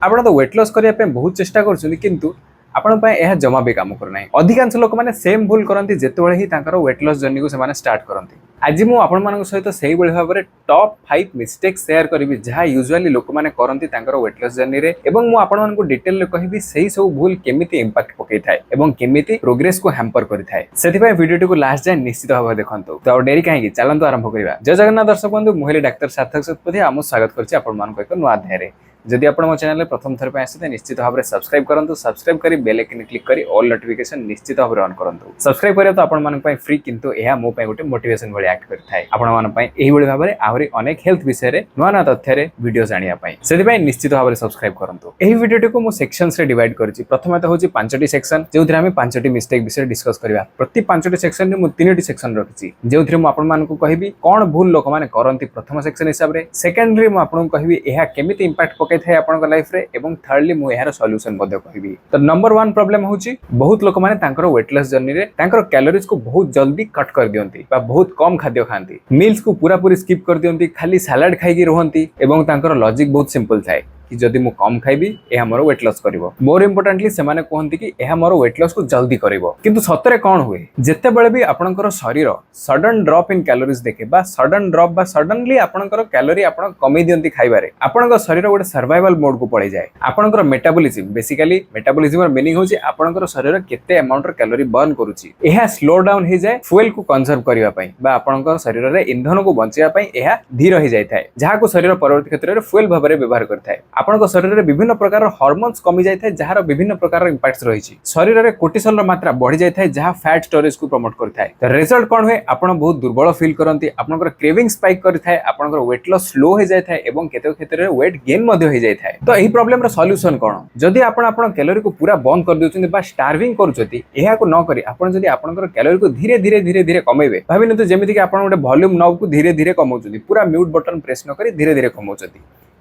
आपण तो weight loss करने बहुत चेष्टा कर आपण जमा भी काम करना। अधिकांश लोक मैंने सेम भूल करती जिते ही वेट लॉस जर्नी को स्टार्ट करती। आज मुझे सहित से भाव में टॉप 5 मिस्टेक शेयर करी जहाँ यूजुअली लोक मैंने करती वेट लॉस जर्नी रे एवं मु आपण को डिटेल रे कहबी सही सब भूल केमिति इंपैक्ट पकई थाए एवं केमिति प्रोग्रेस को हैम्पर करि थाए। सेथिबाई वीडियो को लास्ट जाए निश्चित भाव देखंतु। तो डेरी काहे चलंतु आरंभ करिवा। जय जगन्नाथ दर्शक बंधु, मुहली डाक्टर सार्थक शतपथी आम स्वागत करछि आपण मानको एक नुआ अध्याय रे। जदि आपण मो चैनल प्रथम थर पे आसे निश्चित भाव में सब्सक्राइब करंतु। सब्सक्राइब करी बेल आइकन क्लिक करी ऑल नोटिफिकेशन निश्चित भाव में ऑन करंतु। सब्सक्राइब करिया तो आपण मानक पय फ्री, किंतु एहा मो पय गोटे मोटिवेशन भली एक्ट करि थाए। आपण मानक पय एही भली भाव में आहुरी अनेक हेल्थ विषय रे नुआ नुआ तथ्य रे वीडियो जानिया पय, सेति पय निश्चित भाव में सब्सक्राइब करंतु। एही वीडियो को मो सेक्शंस रे डिवाइड करछि। प्रथम तो होछि 5टी सेक्शन जेउथरे हम 5टी मिस्टेक विषय डिस्कस करिवा। प्रति 5टी सेक्शन रे मो 3टी सेक्शन रखिछि जेउथरे मो आपण मानक कहबी कोन भूल लोक माने करंती प्रथम सेक्शन हिसाब रे। सेकेंडरी मो आपण कहबी एहा केमिति इंपैक्ट पकै थाए आपण लाइफ रे एवं थर्डली मु यार सॉल्यूशन मध्ये कहबी। तो नंबर 1 प्रॉब्लम होची बहुत लोक माने तांकर वेट लॉस जर्नी रे तांकर कैलोरीज को बहुत जल्दी कट कर दियंती बा बहुत कम खाद्य खांती। मील्स को पूरा पूरी स्किप कर दियंती, खाली सलाड खाइकी रहंती एवं तांकर लॉजिक बहुत सिंपल थाए कि जदि मु कम खाइबी एहा मोर वेट लॉस करिवो। मोर इंपोर्टेंटली से माने कहंती कि एहा मोर वेट लॉस को जल्दी करिवो, किंतु सतरे कोन हुए जेते बेले भी आपनकर शरीर सडन ड्रॉप इन कैलोरीज देखे बा सडन ड्रॉप बा सडनली आपनकर कैलोरी आपन कमी दियंती खाइबारे आपनकर शरीर गोटे सर्वाइवल मोड को पळै जाय। आपनकर मेटाबॉलिज्म बेसिकली मेटाबॉलिज्म मीनिंग होची आपनकर शरीर केते अमाउंट र कैलोरी बर्न करूची। एहा स्लो डाउन हे जाय फ्यूल को कंजर्व करिवा पई बा आपनकर शरीर रे ईंधन को बंचिया पई एहा धीर हे जाय थाए, जहा को शरीर परवर्ती क्षेत्र रे फ्यूल भाबरे व्यवहार करथाय। आपनक शरीर रे विभिन्न प्रकार हार्मोन्स कमी जाय थाए जहार विभिन्न प्रकार इंपैक्ट्स रहिछि। शरीर रे कोर्टिसोल र मात्रा बढ़ी जाय थाए जहा फैट स्टोरेज को प्रमोट करथाय। तो रिजल्ट कोन होय आपण बहुत दुर्बल फील करंती, आपनकर क्रेविंग स्पाइक करथाय, आपनकर वेट लॉस स्लो हे जाय थाए एवं केते क्षेत्र रे वेट गेन मध्ये हे जाय थाए। तो एही प्रॉब्लम र सॉल्यूशन कोन? जदि आपण कैलोरी को पूरा बंद कर दिउछन्ती बा स्टार्विंग करूछन्ती, एहा को न करी आपण जदि आपनकर कैलोरी को धीरे धीरे धीरे धीरे कमेबे। भाबिनतु जेमिति कि आपण गोटे वॉल्यूम नॉब को धीरे धीरे कमौछन्ती, पूरा म्यूट बटन प्रेस न करी धीरे धीरे कमौछन्ती।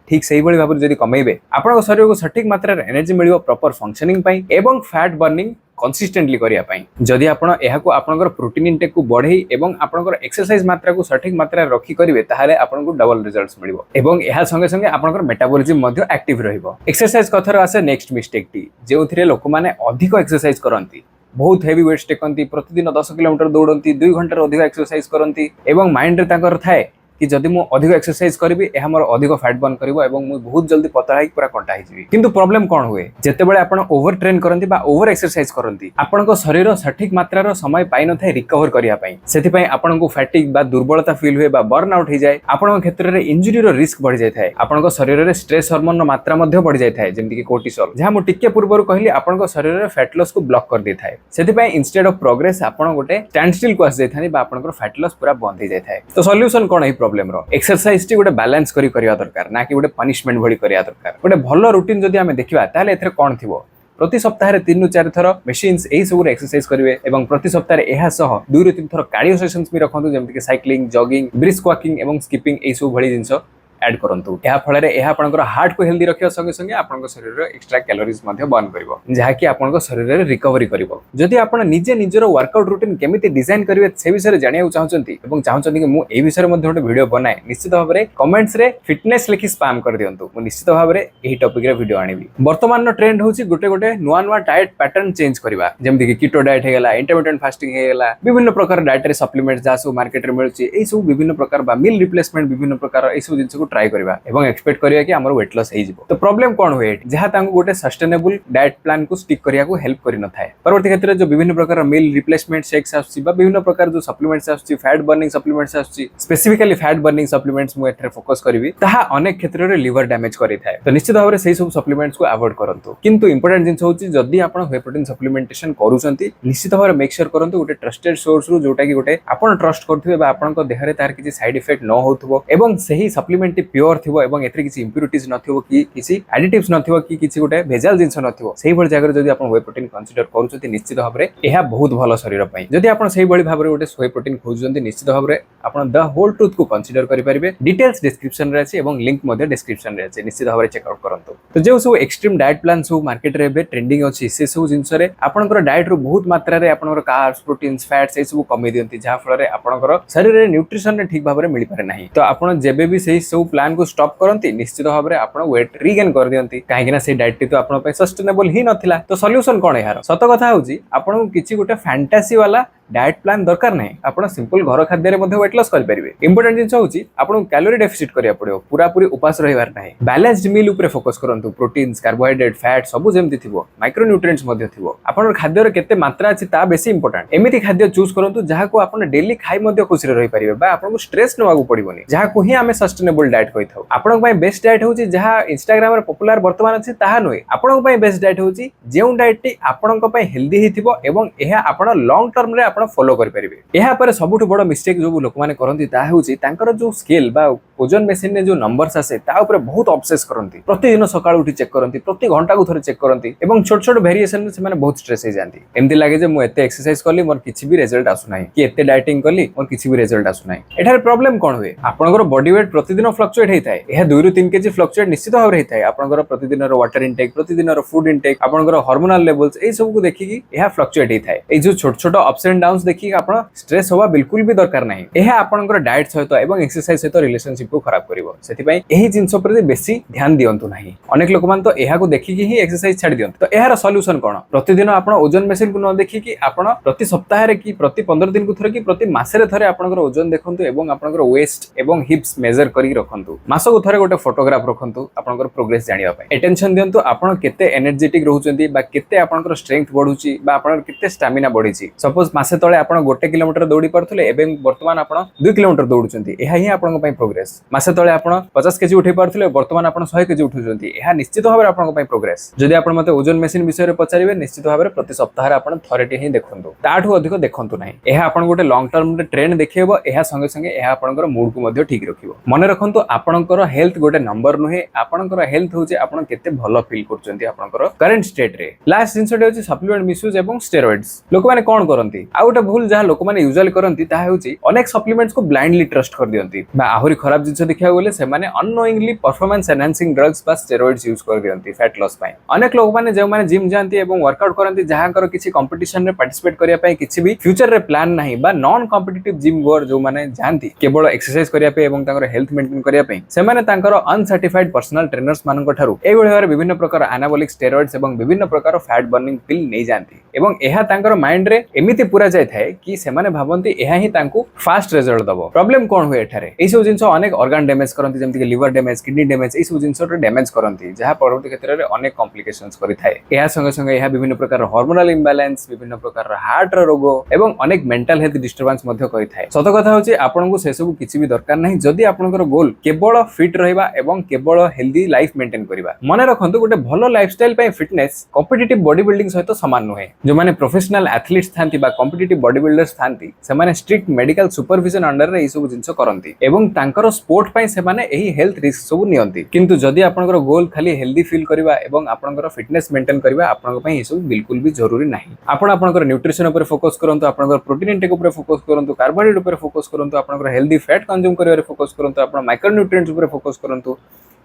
ठीक सही भली भाव जदि कमेबे आपण शरीर को सठिक मात्रा रे एनर्जी मिलिबो प्रॉपर फंक्शनिंग पई एवं फैट बर्निंग कंसिस्टेंटली करिया पई। जदि आपण एहा को आपनकर प्रोटीन इनटेक को बढ़ई एवं आपनकर एक्सरसाइज मात्रा को सठिक मात्रा रखी करिवे ताहाले आपण को डबल रिजल्ट्स मिलिबो एवं एहा संगे संगे आपनकर मेटाबॉलिज्म मध्ये एक्टिव रहइबो। एक्सरसाइज कथर आसे नेक्स्ट मिस्टेक टी जेउथिरे लोक माने अधिक एक्सरसाइज करंती, बहुत हेवी वेट्स टेकंती, प्रतिदिन 10 किलोमीटर दौड़ती, 2 घंटा अधिक एक्सरसाइज करंती एवं माइंड रे ताकर थाए कि जदि मु अधिक एक्सरसाइज करिवि एहा मोर अधिक फैट बर्न करिवो एवं मु बहुत जल्दी पतला होई पूरा कंटा हो जिवि। किंतु प्रॉब्लम कोन हुए जेते बेले आपण ओवर ट्रेन करंती बा ओवर एक्सरसाइज करंती आपनको शरीर सठिक मात्रा रो समय पाइ न थाए रिकवर करिया पई। सेति पई आपनको फैटिक बा दुर्बलता फील हुए बा बर्न आउट हो जाय। आपनको क्षेत्र रे इंजरी रो रिस्क बढ़ जाय थाए, आपनको शरीर रे स्ट्रेस हार्मोन रो मात्रा मध्ये बढ़ जाय थाए जेमति कि कोर्टिसोल, जहा मु टिके पूर्वरु कहली आपनको शरीर रे फैट लॉस को ब्लॉक कर दे थाए। सेति पई इंस्टेड ऑफ प्रोग्रेस आपण गोटे स्टैंड स्टिल को आस जाय थानी बा आपनको फैट लॉस पूरा बंद हो जाय थाए। तो सॉल्यूशन कोन एही प्रॉब्लम रो? एक्सरसाइज टी गोटे बैलेंस करी करिया दरकार, ना कि गोटे पनिशमेंट भली करिया दरकार। गोटे भलो रूटीन जदि हमें देखिबा ताले एथरे कोन थिबो प्रति सप्ताह 3 ରୁ 4 थर मशीन्स एही सब एक्सरसाइज करिवे एवं प्रति सप्ताह एहा सह 2 ରୁ 3 थर कार्डियो सेशंस भी रखंतु जेमति कि साइक्लिंग, जॉगिंग, ब्रिस्क वॉकिंग एवं स्किपिंग एही सब भली जिंस ऐड करंतु। एहा फଳରେ एहा आपनकर हार्ट को हेल्दी रखिया संगे संगे आपनकर शरीर रे एक्स्ट्रा कैलोरीज मध्ये बर्न करिवो, जहा कि आपनकर शरीर रे रिकवरी करिवो। जदि आपण निजे निजरो वर्कआउट रूटीन केमिति डिजाइन करिवे से विषय रे जानिया चाहउचंती एवं चाहउचंती कि मु एही विषय रे मध्ये गोटे वीडियो बनाए, निश्चित भाव रे कमेंट्स रे फिटनेस लिखि स्पैम कर दियंतु। मु निश्चित भाव रे एही टॉपिक रे वीडियो आनिबी। वर्तमान नो ट्रेंड होची गोटे गोटे नुआ नुआ डाइट पैटर्न चेंज करिवा, जेमति कि कीटो डाइट हे गेला, इंटरमिटेंट फास्टिंग हे गेला, विभिन्न प्रकार डाइटरी सप्लीमेंट्स जा सब मार्केट रे मिलुची, एही सब विभिन्न प्रकार बा मील रिप्लेसमेंट विभिन्न प्रकार एही सब जिंस को ट्राई करिवा एवं एक्सपेक्ट करिया कि हमर वेट लॉस हे जिवो। तो प्रॉब्लम कोन हुए जहा तांको गोटे सस्टेनेबल डाइट प्लान को स्टिक करिया को हेल्प करि न थाए। परवर्ती क्षेत्र जो विभिन्न प्रकार मील रिप्लेसमेंट शेक्स आछि बा विभिन्न प्रकार जो सप्लीमेंट्स आछि, फैट बर्निंग सप्लीमेंट्स आछि, स्पेसिफिकली फैट बर्निंग सप्लीमेंट्स मु एथरे फोकस करिवि, ताहा अनेक क्षेत्र रे लिवर डैमेज करि थाए। तो निश्चित भाव रे सेही सब सप्लीमेंट्स को अवॉइड करंतु। किंतु इंपोर्टेंट जिंस होछि जदि आपण व्हे प्रोटीन सप्लीमेंटेशन करूछंती निश्चित भाव रे मेक श्योर करंतु गोटे ट्रस्टेड सोर्स रु जोटा कि गोटे आपण ट्रस्ट करथिबे बा आपण को देह रे तार किछि साइड इफेक्ट न होथबो एवं सेही सप्लीमेंट प्योर थिबो एवं एथरे किछि इम्प्युरिटीज नथिबो कि किछि एडिटिव्स नथिबो कि किछि गोटे भेजाल जिंस नथिबो। सेही भଳି जागर जदि आपण व्हे प्रोटीन कंसीडर करूछंती निश्चित भाव रे एहा बहुत भलो शरीर पई। जदि आपण सेही भଳି भाव रे गोटे व्हे प्रोटीन खोजुछंती निश्चित भाव रे आपण द होल ट्रुथ को कंसीडर करि परिबे। डिटेल्स डिस्क्रिप्शन रे अछि एवं लिंक मध्ये डिस्क्रिप्शन रे अछि, निश्चित भाव रे चेक आउट करंतु। तो जे सब एक्सट्रीम डाइट प्लान सब मार्केट रे बे ट्रेंडिंग अछि से सब जिंस रे आपनकर डाइट रो बहुत मात्रा रे आपनकर कार्ब्स, प्रोटीन्स, फैट्स ए सब कमी दियंती, जहा फल रे आपनकर शरीर रे न्यूट्रिशन रे ठीक भाव रे मिलि पारे नाही। तो आपण जेबे भी सेही सब प्लान को स्टॉप करती निश्चित भाव में आप वेट रिगेन कर दियंती कहीं से डाइट टी तो आप सस्टेनेबल ही नथिला। तो सॉल्यूशन कौन यार सत कथा होची आपन किछि गोटे फैंटासी वाला डाइट प्लान दरकार नहीं आप सिंपल घर खाद्य वेट लॉस कर पारे। इंपोर्टेंट जिन होची आपन कैलोरी डेफिसिट करिया पड़ियो पूरा पूरी उपास रहिबार नहीं बैलेंस्ड मील ऊपर फोकस करंतु प्रोटीन्स कार्बोहाइड्रेट फैट सब जेमति थिबो माइक्रो न्यूट्रिएंट्स मध्ये थिबो आपन खाद्य रे केते मात्रा अछि ता बेसी इंपोर्टेंट एमिति खाद्य चूज करंतु जहा को आपन डेली खाई मध्ये खुशी रहि परिबे बा आपन को स्ट्रेस नवागु पड़िबोनी जहा को ही हमें सस्टेनेबल डाइट कहिथाउ। आपन पय बेस्ट डाइट होची जहा इंस्टाग्राम रे पॉपुलर वर्तमान अछि ताहा नय आपन पय बेस्ट डाइट होची जेउ डाइट टी आपन पय हेल्दी हिथिबो एवं एहा आपन लॉन्ग टर्म रे आपन फॉलो करि परिबे। एहा पर सबुठ बड़ मिस्टेक जो लोक माने करंती ता होची तांकर जो स्केल बा ओजन मशीन ने जो नंबर्स आसे ता ऊपर बहुत ऑब्सेस करंती प्रतिदिन सकाळ उठी चेक करंती प्रति घंटा को थरे चेक करंती एवं छोट छोट वेरिएशन में से माने बहुत स्ट्रेस हो जाती एमती लागे जे मु एते एक्सरसाइज करली मोर किछि भी रिजल्ट आसु नाही कि एते डाइटिंग करली मोर किछि भी रिजल्ट आसु नाही। एठार प्रॉब्लम कोन होय आपनकर बॉडी वेट प्रतिदिन फ्लक्चुएट हेइथाय एहा 2 ରୁ 3 केजी फ्लक्चुएट निश्चित भाव हेइथाय आपनकर प्रतिदिन रो वाटर इनटेक प्रतिदिन रो फूड इनटेक आपनकर हार्मोनल लेवल्स ए सब को देखि कि एहा फ्लक्चुएट हेइथाय ए जो छोट छोट अप्स एंड डाउन्स देखि आपन स्ट्रेस होवा बिल्कुल भी दरकार नाही एहा आपनकर डाइट सहित एवं एक्सरसाइज सहित रिलेशनशिप को खराब करिवो सेति पई एही जिंस पर बेसी ध्यान दियंतु नाही। अनेक लोक मान तो एहा को देखि कि ही एक्सरसाइज छाडी दियंतु तो एहार सॉल्यूशन कोन प्रतिदिन आपन ओजन मशीन को न देखि कि आपन प्रति सप्ताह रे कि प्रति 15 दिन को थरे कि प्रति मासे रे थरे आपनकर ओजन देखंतु एवं आपनकर वेस्ट एवं हिप्स मेजर करी रखंतु मास को थरे गोटे फोटोग्राफ रखंतु आपनकर प्रोग्रेस जानिबा पई अटेंशन दियंतु आपन केते एनर्जेटिक रहउचंती बा केते आपनकर स्ट्रेंथ बढ़ुची बा आपन केते स्टैमिना बढ़ीची सपोज मासे तळे आपन 1 किलोमीटर दौड़ी परथले एवं वर्तमान आपन 2 किलोमीटर दौडुचंती एहा ही आपन पई प्रोग्रेस मासे तळे आपन 50 केजी उठै परथले वर्तमान आपन 100 केजी उठुचंती एहा निश्चित भाबरे आपन पई प्रोग्रेस। जदि आपन मते ओजन मशीन विषय रे पचारिबे निश्चित भाबरे प्रति सप्ताह रे आपन थरेटी ही देखंतु ताठू अधिक देखंतु नाही एहा आपन गोटे लॉन्ग टर्म रे ट्रेंड देखिबो एहा संगे संगे एहा आपनकर मूड को मध्ये ठीक रखिबो। मन रखंतु आपनकर हेल्थ गोटे नंबर नुहे आपनकर हेल्थ होचे आपन केते भलो फील करचंती आपनकर करंट स्टेट रे। लास्ट जिंसटे होची सप्लीमेंट मिसयूज एवं स्टेरॉइड्स लोक माने कोन करंती आ गोटे भूल जहा लोक माने यूजुअली करंती ता होची अनेक सप्लीमेंट्स को ब्लाइंडली ट्रस्ट कर दियंती बा आहुरी खराब जिंस देखिया गले से माने अननोइंगली परफॉर्मेंस एनहांसिंग ड्रग्स बा स्टेरॉइड्स यूज कर दियंती फैट लॉस पय। अनेक लोक माने जे माने जिम जानती एवं वर्कआउट करंती जहांकर किछि कंपटीशन रे पार्टिसिपेट करिया पय किछि भी फ्यूचर रे प्लान नाही बा नॉन कॉम्पिटिटिव जिम गोर जो माने जानती केवल एक्सरसाइज करिया पय एवं तांकर हेल्थ मेंटेन करिया पय से माने तांकर अनसर्टिफाइड पर्सनल ट्रेनर्स मानक ठारू ए भलिवार विभिन्न प्रकार एनाबॉलिक स्टेरॉइड्स एवं विभिन्न प्रकार फैट बर्निंग पिल नै जानती एवं एहा तांकर माइंड रे एमिति पूरा जाय थाए कि से माने भाबंती एहा ही तांकू फास्ट रिजल्ट दबो। प्रॉब्लम कोन होय एठारे ए सब जिंस अनेक ऑर्गन डैमेज करंती जेमति कि लिवर डैमेज किडनी डैमेज ए सब जिंस रे डैमेज करंती जहा परवर्ती क्षेत्र रे अनेक कॉम्प्लिकेशंस करि थाए एहा संगे संगे एहा विभिन्न प्रकार हार्मोनल इंबैलेंस विभिन्न प्रकार हार्ट रोग एवं अनेक मेंटल हेल्थ डिस्टर्बेंस मध्ये करि थाए। सत कथा होची आपन को से सब किछि भी दरकार नाही जदि आपनकर गोल केवल फिट रहइबा एवं केवल हेल्दी लाइफ मेंटेन करिबा। मने रखंतु गोटे भलो लाइफस्टाइल पय फिटनेस कॉम्पिटिटिव बॉडी बिल्डिंग सहित समान नुहे जो माने प्रोफेशनल एथलीट्स थांती बा कॉम्पिटिटिव बॉडी बिल्डर्स थांती से माने स्ट्रिक्ट मेडिकल सुपरविजन अंडर रे ए सब जिंस करंती एवं तांकर स्पोर्ट पय से माने एही हेल्थ रिस्क सब नियंती किंतु जदि आपनकर गोल खाली हेल्दी फील करिबा एवं आपनकर फिटनेस मेंटेन करिबा आपनकर पय ए सब बिल्कुल भी जरूरी नाही। आपण आपनकर न्यूट्रिशन ऊपर फोकस करंतु आपनकर प्रोटीन इनटेक ऊपर फोकस करंतु कार्बोहाइड्रेट ऊपर फोकस करंतु आपनकर हेल्दी फैट कंज्यूम करिवारे फोकस करंतु आपण माइक्रो न्यूट्रिएंट्स ऊपर फोकस करंतु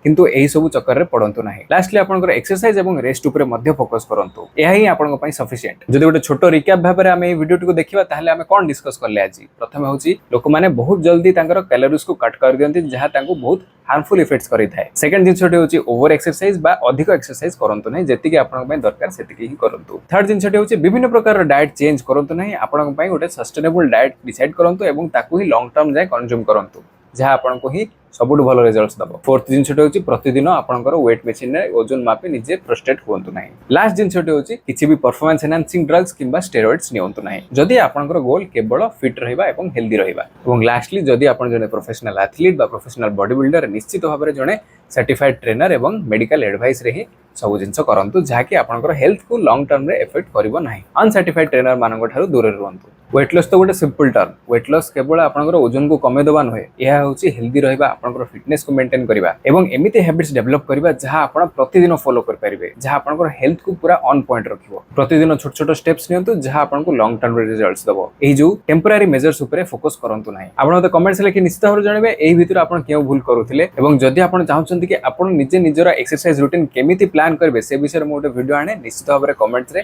किंतु एही सब चक्कर रे पडंतु नाही। लास्टली आपनकर एक्सरसाइज एवं रेस्ट ऊपर मध्ये फोकस करंतु एहा ही आपनकर पय सफिशिएंट। जदि गोटे छोटो रिकैप भाबरे हम ए वीडियो को देखिबा ताहले हम कोन डिस्कस करले आज प्रथमे होची लोक माने बहुत जल्दी तांकर कैलोरीज को कट कर दियंती जहा तांको बहुत हार्मफुल इफेक्ट्स करि थाए। सेकंड जिंसटे होची ओवर एक्सरसाइज बा अधिक एक्सरसाइज करंतु नाही जेति कि आपनक पय दरकार सेति ही करंतु। थर्ड जिंसटे होची विभिन्न प्रकार डाइट चेंज करंतु नाही आपनक पय गोटे सस्टेनेबल डाइट डिसाइड करंतु एवं ताकू ही लॉन्ग टर्म जाय कंज्यूम करंतु जहा आपनको ही सबुठ भलो रिजल्ट्स दबो। फोर्थ जिंसटे होची प्रतिदिन आपनकर वेट मशीन रे ओजन मापी निजे फ्रस्ट्रेट होंतु नाही। लास्ट जिंसटे होची किछि भी परफॉर्मेंस एनहांसिंग ड्रग्स किंबा स्टेरॉइड्स नियंतु नाही जदि आपनकर गोल केवल फिट रहिबा एवं हेल्दी रहिबा। एवं लास्टली जदि आपन जने प्रोफेशनल एथलीट बा प्रोफेशनल बॉडी बिल्डर निश्चित भाबरे जने सर्टिफाइड ट्रेनर एवं मेडिकल एडवाइस रे ही सब जिंस करंतु जहा कि आपनकर हेल्थ को लॉन्ग टर्म रे इफेक्ट करिवो नाही। अनसर्टिफाइड ट्रेनर मानक ठारू दूर रहंतु। वेट लॉस तो गोटे सिंपल टर्म वेट लॉस केवल आपनकर ओजन को कमे दबा नहे एहा होची हेल्दी रहिबा आपनकर फिटनेस को मेंटेन करिबा एवं एमिति हैबिट्स डेवलप करिबा जहा आपण प्रतिदिन फॉलो कर परिबे जहा आपनकर हेल्थ को पूरा ऑन पॉइंट रखिबो। प्रतिदिन छोट छोट स्टेप्स नियंतु जहा आपनको लॉन्ग टर्म रिजल्ट्स दबो। एही जो टेम्पररी मेजर्स ऊपर फोकस करंतु नाही। आपण मते कमेंट्स लेखि निश्चित भाବରେ जणाबे एही भितर आपण केउ भूल करूथिले एवं जदि आपण चाहउछन्ति कि आपण निजे निजरा एक्सरसाइज रूटीन केमिति प्लान करबे से विषय मो वीडियो आने निश्चित भाବରେ कमेंट्स रे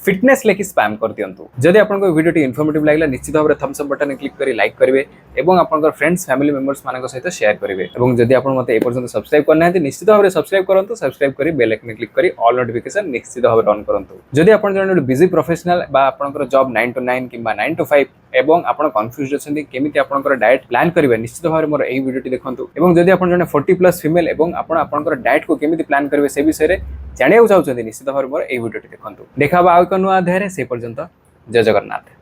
फिटनेस लेखि स्पैम कर दियंतु जदि आपनको वीडियो टी इन्फॉर्मेटिव लागला निश्चित भाबरे थम्स अप बटन क्लिक करी लाइक करिवे एवं आपनकर फ्रेंड्स फैमिली मेंबर्स मानक सहित शेयर करिवे एवं जदि आपन मते ए पर्यंत सब्सक्राइब करना है निश्चित भाबरे सब्सक्राइब करंतु सब्सक्राइब करी बेल आइकन क्लिक करी ऑल नोटिफिकेशन निश्चित भाबरे ऑन करंतु जदि आपन जने बिजी प्रोफेशनल बा आपनकर जॉब 9 to 9 किबा 9 to 5 एवं आपण कन्फ्यूज अछंती केमिति आपनकर डाइट प्लान करिवे निश्चित भाबरे मोर एई वीडियो टी देखंतु एवं जदि आपन जने 40+ फीमेल एवं आपनकर डाइट को केमिति प्लान करिवे से विषय रे जानिया चाहउछंती निश्चित भाबरे मोर एई वीडियो टी देखंतु देखाबा आ नुआ अध्याय रे से पर्यंत जय जगन्नाथ।